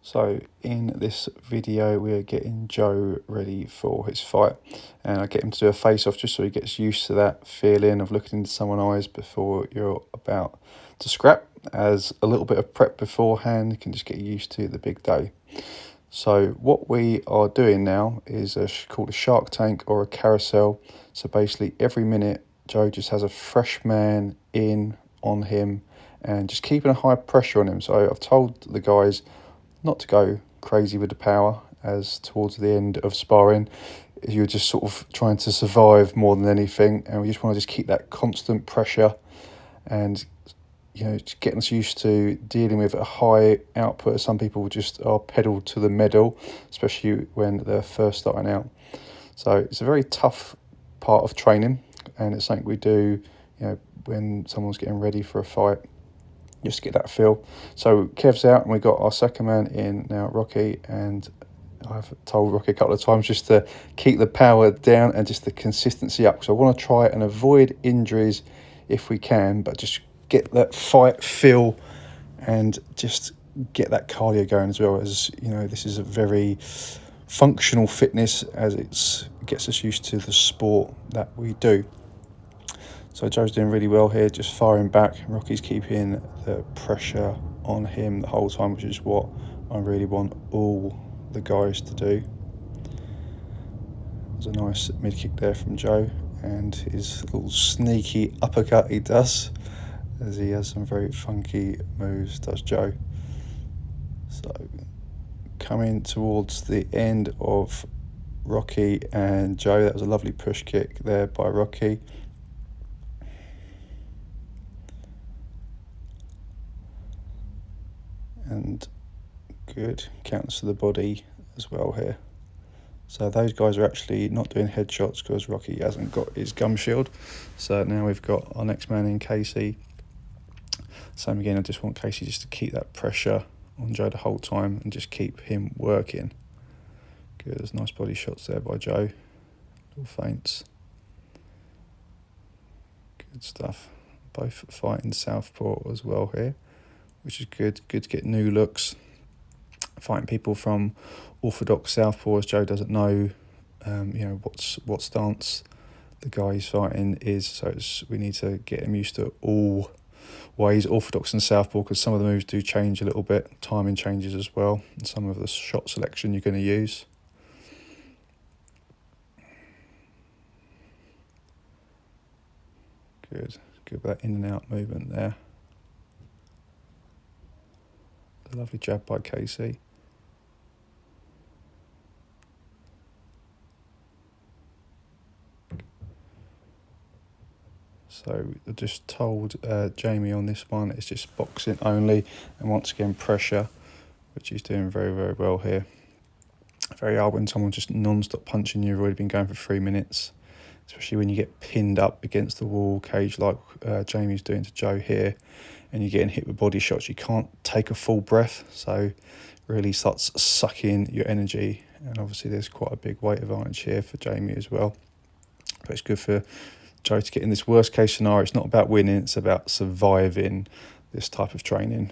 So in this video we are getting Joe ready for his fight, and I get him to do a face-off just so he gets used to that feeling of looking into someone's eyes before you're about to scrap. As a little bit of prep beforehand, you can just get used to the big day. So what we are doing now is called a shark tank or a carousel. So basically every minute Joe just has a fresh man in on him and just keeping a high pressure on him. So I've told the guys not to go crazy with the power, as towards the end of sparring you're just sort of trying to survive more than anything, and we just want to just keep that constant pressure and just getting us used to dealing with a high output. Some people just are pedal to the metal, especially when they're first starting out. So it's a very tough part of training, and it's something we do when someone's getting ready for a fight, just to get that feel. So Kev's out and we got our second man in now, Rocky, and I've told Rocky a couple of times just to keep the power down and just the consistency up, because I want to try and avoid injuries if we can, but just get that fight feel and just get that cardio going as well. As this is a very functional fitness, as it gets us used to the sport that we do. So Joe's doing really well here, just firing back. Rocky's keeping the pressure on him the whole time, which is what I really want all the guys to do. There's a nice mid kick there from Joe, and his little sneaky uppercut he does, as he has some very funky moves, does Joe. So coming towards the end of Rocky and Joe, that was a lovely push kick there by Rocky. And good counts to the body as well here. So those guys are actually not doing headshots because Rocky hasn't got his gum shield. So now we've got our next man in, Casey. Same again, I just want Casey just to keep that pressure on Joe the whole time and just keep him working. Good, there's nice body shots there by Joe. Little feints. Good stuff. Both fighting southpaw as well here, which is good. Good to get new looks. Fighting people from orthodox southpaw, as Joe doesn't know, what stance the guy he's fighting is. So we need to get him used to all ways, orthodox and southpaw, because some of the moves do change a little bit. Timing changes as well, and some of the shot selection you're going to use. Good with that in and out movement there. A lovely jab by Casey. So I just told Jamie on this one, it's just boxing only, and once again pressure, which he's doing very, very well here. Very hard when someone's just non-stop punching you. You've already been going for 3 minutes, especially when you get pinned up against the wall cage like Jamie's doing to Joe here, and you're getting hit with body shots. You can't take a full breath, so really starts sucking your energy, and obviously there's quite a big weight advantage here for Jamie as well. But it's good for Joe to get in this worst case scenario. It's not about winning, it's about surviving this type of training.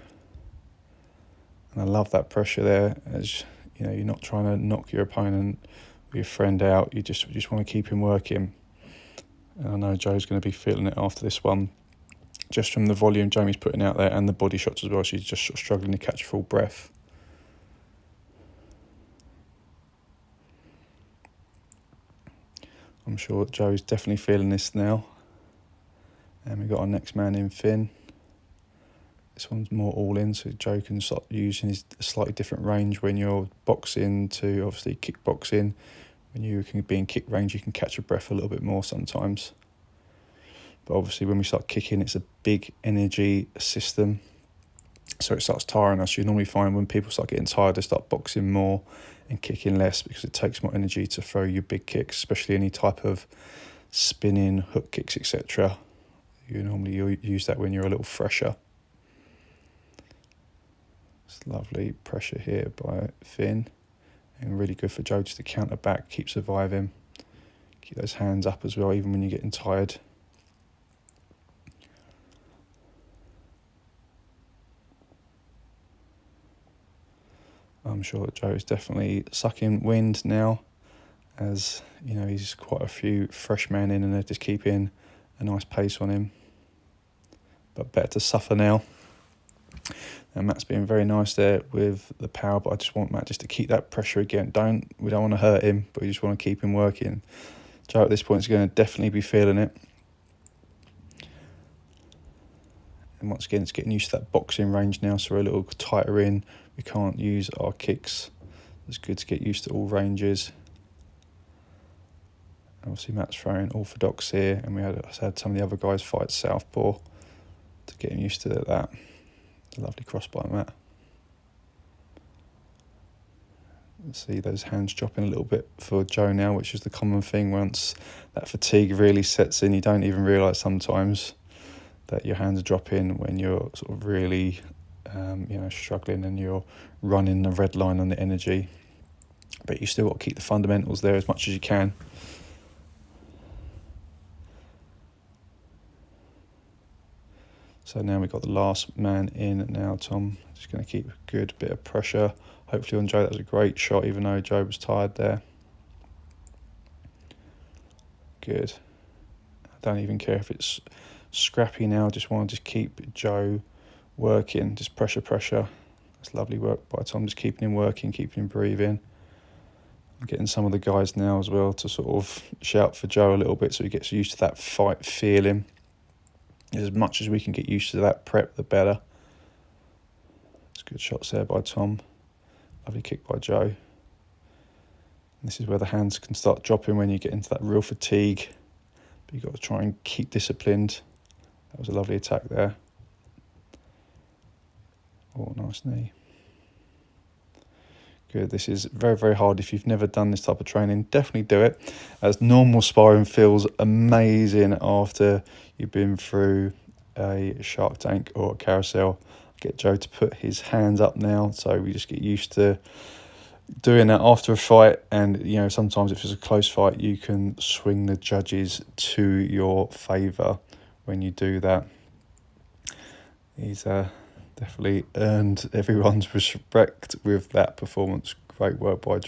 And I love that pressure there, as you're not trying to knock your opponent or your friend out, you just want to keep him working. And I know Joe's going to be feeling it after this one, just from the volume Jamie's putting out there and the body shots as well. She's just sort of struggling to catch full breath. I'm sure Joe's definitely feeling this now. And we've got our next man in, Finn. This one's more all in, so Joe can start using his slightly different range when you're boxing to obviously kickboxing. When you can be in kick range, you can catch your breath a little bit more sometimes. But obviously when we start kicking, it's a big energy system, so it starts tiring us. You normally find when people start getting tired, they start boxing more and kicking less, because it takes more energy to throw your big kicks, especially any type of spinning, hook kicks, etc. You'll use that when you're a little fresher. It's lovely pressure here by Finn, and really good for Joe just to counter back, keep surviving. Keep those hands up as well, even when you're getting tired. I'm sure that Joe is definitely sucking wind now, as you know, he's quite a few fresh men in and they're just keeping a nice pace on him. But better to suffer now. And Matt's being very nice there with the power, but I just want Matt just to keep that pressure again. We don't want to hurt him, but we just want to keep him working. Joe at this point is going to definitely be feeling it. And once again, it's getting used to that boxing range now, so we're a little tighter in. We can't use our kicks. It's good to get used to all ranges. Obviously, Matt's throwing orthodox here, and I had some of the other guys fight southpaw to get him used to that. A lovely cross by Matt. See those hands dropping a little bit for Joe now, which is the common thing once that fatigue really sets in. You don't even realise sometimes that your hands are dropping when you're sort of really struggling and you're running the red line on the energy. But you still got to keep the fundamentals there as much as you can. So now we've got the last man in now, Tom. Just going to keep a good bit of pressure, hopefully on Joe. That was a great shot, even though Joe was tired there. Good. I don't even care if it's scrappy now. I just want to keep Joe working. Just pressure. That's lovely work by Tom, just keeping him working, keeping him breathing. I'm getting some of the guys now as well to sort of shout for Joe a little bit so he gets used to that fight feeling. As much as we can get used to that prep, the better. It's good shots there by Tom. Lovely kick by Joe. And this is where the hands can start dropping when you get into that real fatigue. But you've got to try and keep disciplined. That was a lovely attack there. Oh, nice knee. Good. This is very, very hard. If you've never done this type of training, definitely do it. As normal sparring feels amazing after you've been through a Shark Tank or a carousel. Get Joe to put his hands up now, so we just get used to doing that after a fight. And you know, sometimes if it's a close fight, you can swing the judges to your favour when you do that. He's definitely earned everyone's respect with that performance. Great work by Joe.